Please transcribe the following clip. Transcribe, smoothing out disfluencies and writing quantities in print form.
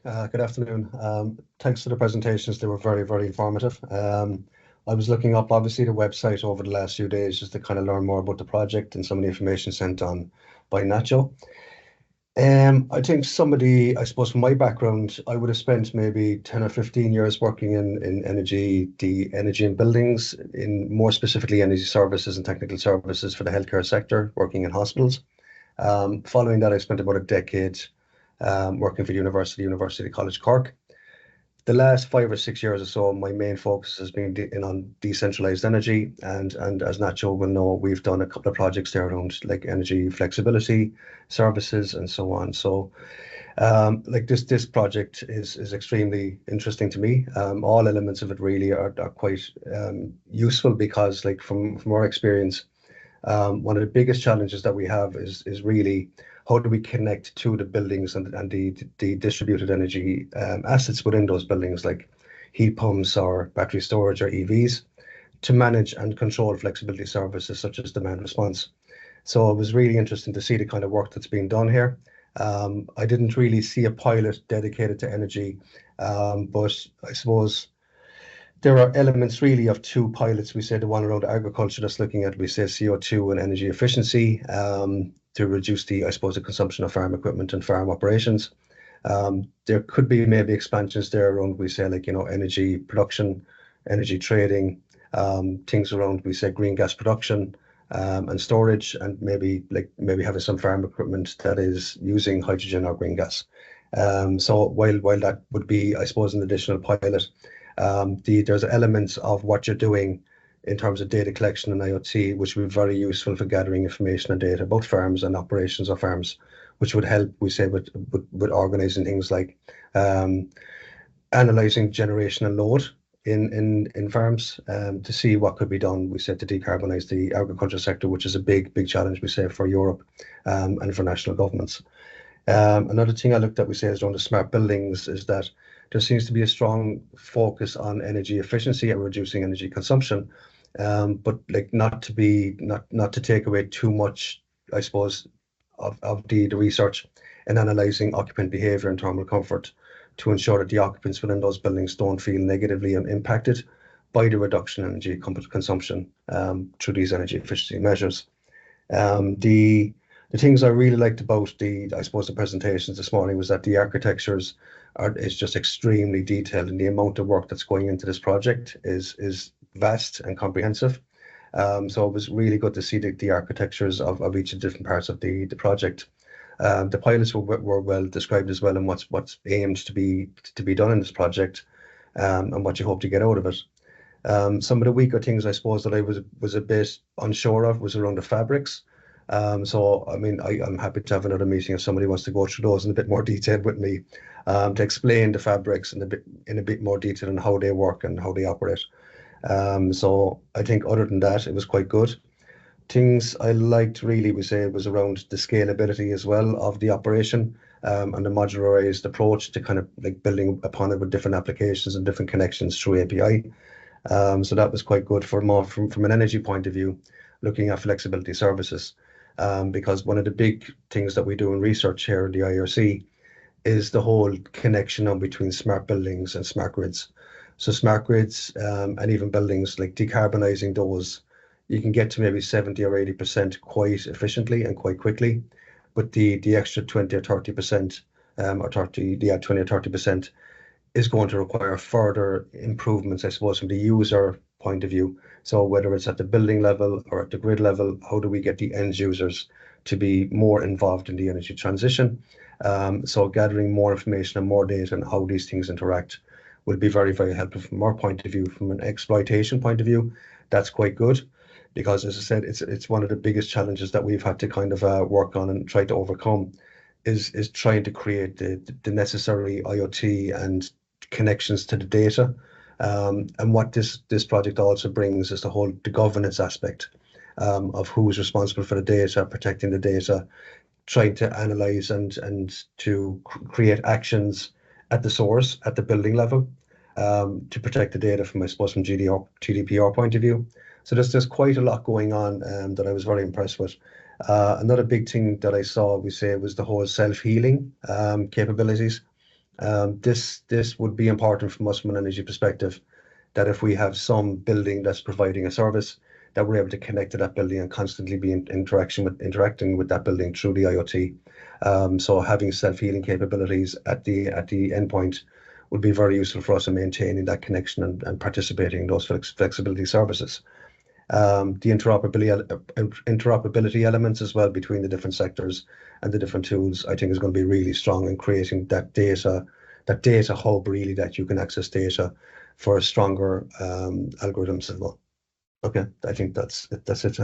Good afternoon. Thanks for the presentations. They were very, very informative. I was looking up, obviously, the website over the last few days just to kind of learn more about the project and some of the information sent on by Nacho. I think somebody, I suppose from my background, I would have spent maybe 10 or 15 years working in energy, the energy and buildings, in more specifically energy services and technical services for the healthcare sector, working in hospitals. Following that, I spent about a decade working for University College Cork. The last 5 or 6 years or so, my main focus has been on decentralized energy, and as Nacho will know, we've done a couple of projects there around like energy flexibility services and so on. So, like this project is extremely interesting to me. All elements of it really are quite useful because, like from our experience, one of the biggest challenges that we have is really how do we connect to the buildings and the distributed energy assets within those buildings, like heat pumps or battery storage or EVs, to manage and control flexibility services such as demand response. So it was really interesting to see the kind of work that's being done here. I didn't really see a pilot dedicated to energy, but I suppose there are elements really of two pilots. We say the one around agriculture that's looking at, we say, CO2 and energy efficiency to reduce I suppose, the consumption of farm equipment and farm operations. There could be maybe expansions there around, we say, like, energy production, energy trading, things around, we say, green gas production and storage, and maybe having some farm equipment that is using hydrogen or green gas. So while that would be, I suppose, an additional pilot, there's elements of what you're doing in terms of data collection and IoT, which would be very useful for gathering information and data about farms and operations of farms, which would help, we say, with organizing things like analyzing generation and load in farms to see what could be done, we said, to decarbonize the agriculture sector, which is a big challenge, we say, for Europe and for national governments. Another thing I looked at, we say, is around the smart buildings, is that there seems to be a strong focus on energy efficiency and reducing energy consumption, but like not to take away too much, I suppose, of the research and analysing occupant behaviour and thermal comfort to ensure that the occupants within those buildings don't feel negatively impacted by the reduction in energy consumption through these energy efficiency measures. The things I really liked about I suppose, the presentations this morning was that the architectures is just extremely detailed, and the amount of work that's going into this project is vast and comprehensive. So it was really good to see the architectures of each of the different parts of the project. The pilots were well described as well, and what's aimed to be done in this project, and what you hope to get out of it. Some of the weaker things, I suppose, that I was a bit unsure of was around the fabrics. So, I mean, I'm happy to have another meeting if somebody wants to go through those in a bit more detail with me, to explain the fabrics in a bit more detail and how they work and how they operate. So I think other than that, it was quite good. Things I liked really, we say, was around the scalability as well of the operation, and the modularized approach to kind of like building upon it with different applications and different connections through API. So that was quite good for more from an energy point of view, looking at flexibility services. Because one of the big things that we do in research here in the IRC is the whole connection on between smart buildings and smart grids. So smart grids and even buildings, like decarbonizing those, you can get to maybe 70 or 80% quite efficiently and quite quickly, but the extra 20 or 30%, or 20 or 30% is going to require further improvements, I suppose, from the user point of view. So whether it's at the building level or at the grid level, how do we get the end users to be more involved in the energy transition? So gathering more information and more data on how these things interact will be very, very helpful from our point of view. From an exploitation point of view, that's quite good, because, as I said, it's one of the biggest challenges that we've had to kind of work on and try to overcome is trying to create the necessary IoT and connections to the data. And what this project also brings is the governance aspect of who's responsible for the data, protecting the data, trying to analyze and to create actions at the source, at the building level, to protect the data from, I suppose, from GDPR point of view. So there's quite a lot going on that I was very impressed with. Another big thing that I saw, we say, was the whole self-healing capabilities. This would be important from us from an energy perspective, that if we have some building that's providing a service, that we're able to connect to that building and constantly be in interacting with that building through the IoT. So having self-healing capabilities at the endpoint would be very useful for us in maintaining that connection and participating in those flexibility services. The interoperability elements as well between the different sectors and the different tools, I think, is going to be really strong in creating that data hub, really, that you can access data for stronger algorithms as well. Okay, I think that's it.